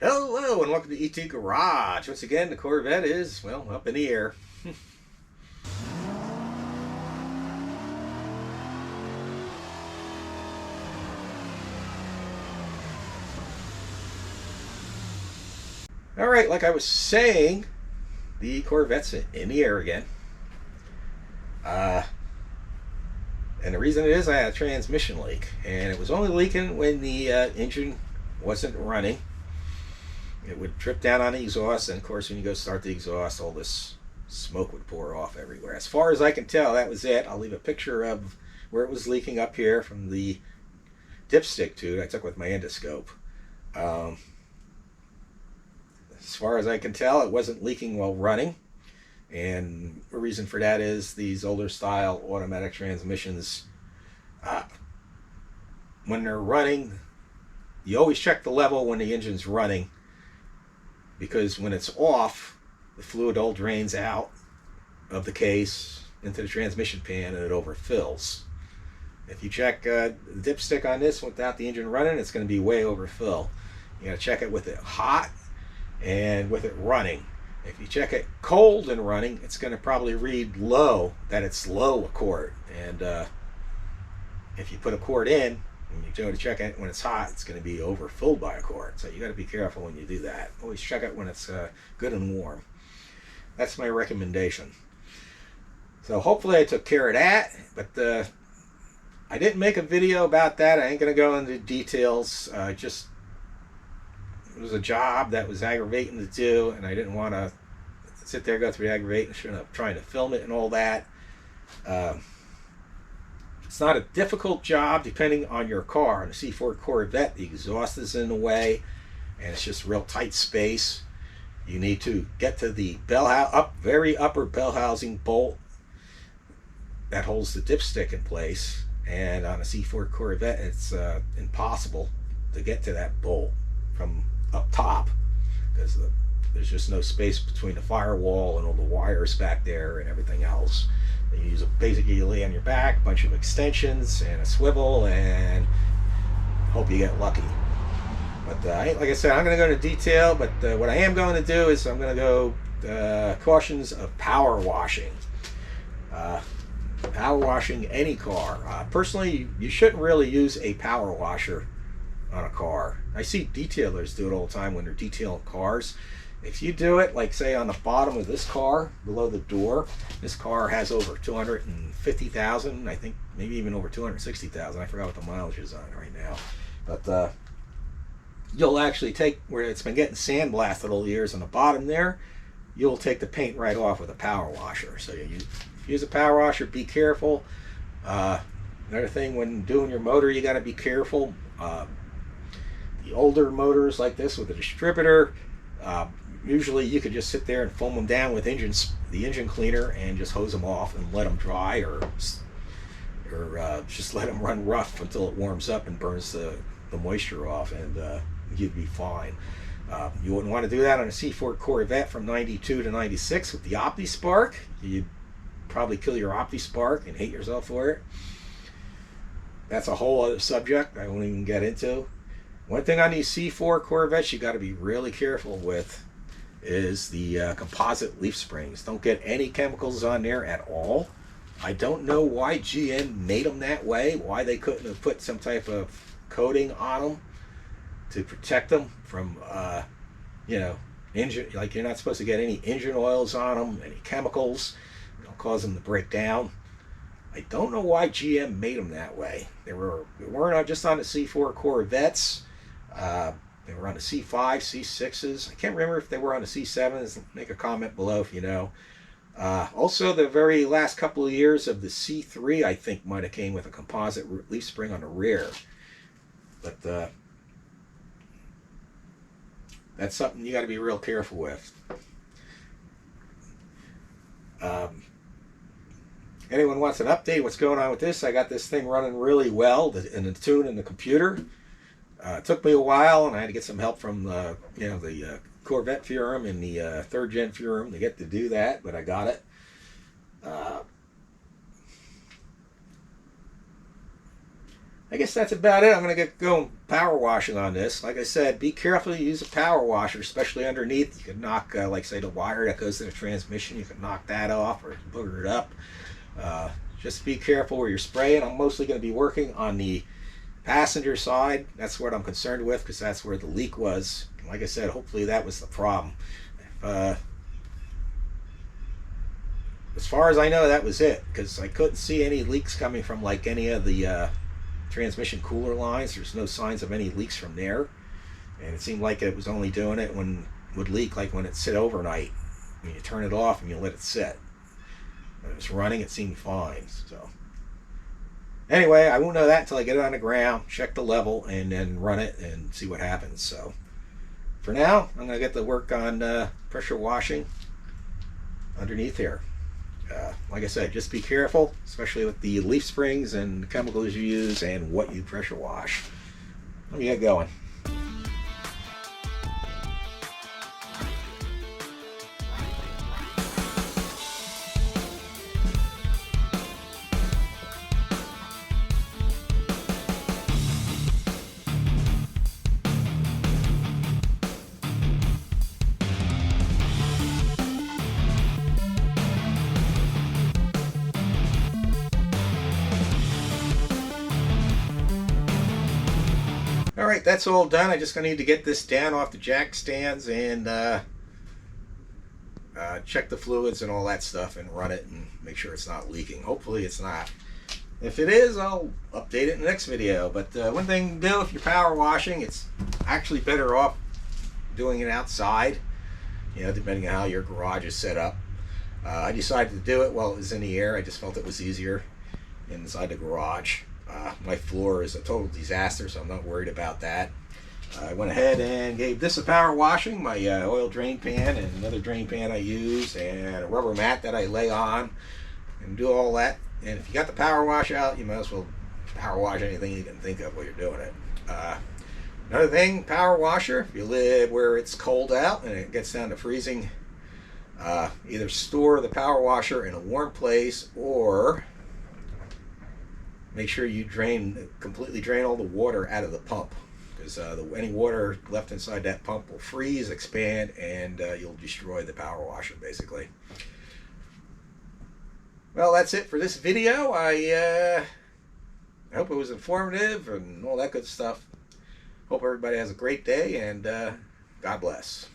Hello and welcome to ET Garage. Once again, the Corvette is, well, up in the air. All right, like I was saying, the Corvette's in the air again. Uh, and the reason it is, I had a transmission leak. And it was only leaking when the engine wasn't running. It would drip down on the exhaust, and of course, when you go start the exhaust, all this smoke would pour off everywhere. As far as I can tell, that was it. I'll leave a picture of where it was leaking up here from the dipstick tube I took with my endoscope. Um, as far as I can tell, it wasn't leaking while running. And the reason for that is these older style automatic transmissions, uh, when they're running, you always check the level when the engine's running, because when it's off, the fluid all drains out of the case into the transmission pan and it overfills. If you check the dipstick on this without the engine running, it's going to be way overfill. You got to check it with it hot and with it running. If you check it cold and running, it's going to probably read low, that it's low a quart. And if you put a quart in and you go to check it when it's hot, it's going to be overfilled by a quart. So you got to be careful when you do that. Always check it when it's good and warm. That's my recommendation. So hopefully I took care of that, but I didn't make a video about that. I ain't going to go into details. Just it was a job that was aggravating to do, and I didn't want to sit there, go through the aggravation of trying to film it and all that. It's not a difficult job depending on your car. On the C4 Corvette, the exhaust is in the way, and it's just real tight space. You need to get to the very upper bell housing bolt that holds the dipstick in place. And on a C4 Corvette, it's impossible to get to that bolt from up top, because there's just no space between the firewall and all the wires back there and everything else. You use basically you lay on your back, a bunch of extensions and a swivel, and hope you get lucky. But like I said, I'm going to go into detail, but what I am going to do is I'm going to go cautions of power washing. Power washing any car. Personally, you shouldn't really use a power washer on a car. I see detailers do it all the time when they're detailing cars. If you do it, like say on the bottom of this car, below the door, this car has over 250,000, I think maybe even over 260,000. I forgot what the mileage is on it right now. But you'll actually take, where it's been getting sandblasted all the years on the bottom there, you'll take the paint right off with a power washer. So you use a power washer, be careful. Another thing, when doing your motor, you got to be careful. The older motors like this with a distributor, usually you could just sit there and foam them down with the engine cleaner and just hose them off and let them dry, or just let them run rough until it warms up and burns the moisture off, and you'd be fine. You wouldn't want to do that on a C4 Corvette from 92 to 96 with the OptiSpark. You'd probably kill your OptiSpark and hate yourself for it. That's a whole other subject I won't even get into. One thing on these C4 Corvettes you got to be really careful with is the composite leaf springs. Don't get any chemicals on there at all. I don't know why GM made them that way, why they couldn't have put some type of coating on them to protect them from, engine, like you're not supposed to get any engine oils on them, any chemicals. It'll cause them to break down. I don't know why GM made them that way. They weren't just on the C4 Corvettes. They were on the C5, C6s. I can't remember if they were on the C7s. Make a comment below if you know. Also, the very last couple of years of the C3, I think, might have came with a composite leaf spring on the rear. But that's something you got to be real careful with. Anyone wants an update, what's going on with this? I got this thing running really well in the tune in the computer. It took me a while, and I had to get some help from the Corvette Furum and the third gen Furum to get to do that, but I got it. I guess that's about it. I'm going to get going power washing on this. Like I said, be careful to use a power washer, especially underneath. You can knock, like say, the wire that goes to the transmission. You can knock that off or booger it up. Just be careful where you're spraying. I'm mostly going to be working on the passenger side. That's what I'm concerned with because that's where the leak was. Like I said, hopefully that was the problem. As far as I know, that was it because I couldn't see any leaks coming from like any of the transmission cooler lines. There's no signs of any leaks from there, and it seemed like it was only doing it when it would leak, like when it sit overnight. When you turn it off and you let it sit. When it was running, it seemed fine. So anyway, I won't know that until I get it on the ground, check the level, and then run it and see what happens. So for now, I'm going to get to work on pressure washing underneath here. Like I said, just be careful, especially with the leaf springs and the chemicals you use and what you pressure wash. Let me get going. Alright, that's all done. I just need to get this down off the jack stands and check the fluids and all that stuff and run it and make sure it's not leaking. Hopefully it's not. If it is, I'll update it in the next video. But one thing to do if you're power washing, it's actually better off doing it outside, depending on how your garage is set up. I decided to do it while it was in the air. I just felt it was easier inside the garage. My floor is a total disaster, so I'm not worried about that. I went ahead and gave this a power washing, my oil drain pan and another drain pan I use, and a rubber mat that I lay on, and do all that. And if you got the power wash out, you might as well power wash anything you can think of while you're doing it. Another thing, power washer, if you live where it's cold out and it gets down to freezing, either store the power washer in a warm place or make sure you completely drain all the water out of the pump, because any water left inside that pump will freeze, expand, and you'll destroy the power washer, basically. Well, that's it for this video. I hope it was informative and all that good stuff. Hope everybody has a great day, and God bless.